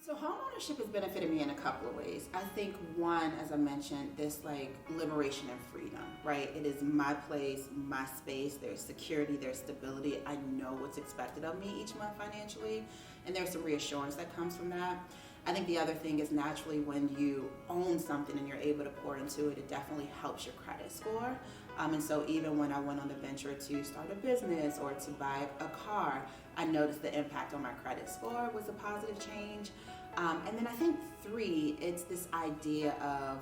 So homeownership has benefited me in a couple of ways. I think one, as I mentioned, this like liberation and freedom, right? It is my place, my space. There's security, there's stability. I know what's expected of me each month financially, and there's some reassurance that comes from that. I think the other thing is naturally when you own something and you're able to pour into it, it definitely helps your credit score. And so even when I went on the venture to start a business or to buy a car, I noticed the impact on my credit score was a positive change. And then I think three, it's this idea of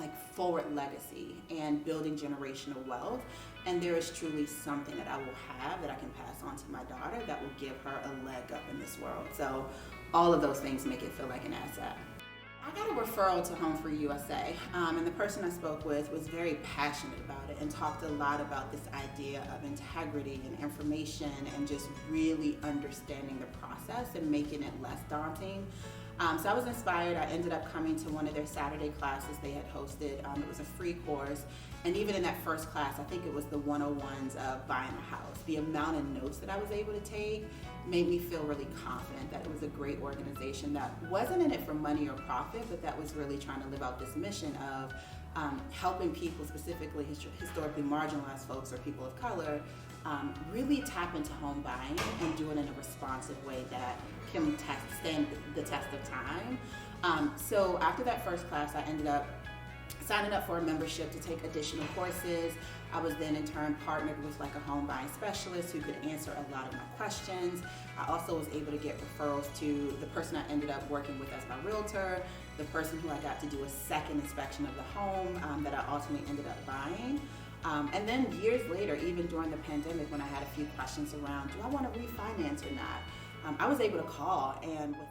like forward legacy and building generational wealth. And there is truly something that I will have that I can pass on to my daughter that will give her a leg up in this world. So all of those things make it feel like an asset. I got a referral to HomeFree-USA, and the person I spoke with was very passionate about it and talked a lot about this idea of integrity and information and just really understanding the process and making it less daunting. So I was inspired. I ended up coming to one of their Saturday classes they had hosted. It was a free course, and even in that first class, I think it was the 101s of buying a house. The amount of notes that I was able to take made me feel really confident that it was a great organization that wasn't in it for money or profit, but that was really trying to live out this mission of helping people, specifically historically marginalized folks or people of color, really tap into home buying and do it in a responsive way that can stand the test of time. So after that first class, I ended up signing up for a membership to take additional courses. I was then in turn partnered with like a home buying specialist who could answer a lot of my questions. I also was able to get referrals to the person I ended up working with as my realtor, the person who I got to do a second inspection of the home that I ultimately ended up buying. And then years later, even during the pandemic, when I had a few questions around, do I want to refinance or not? I was able to call and with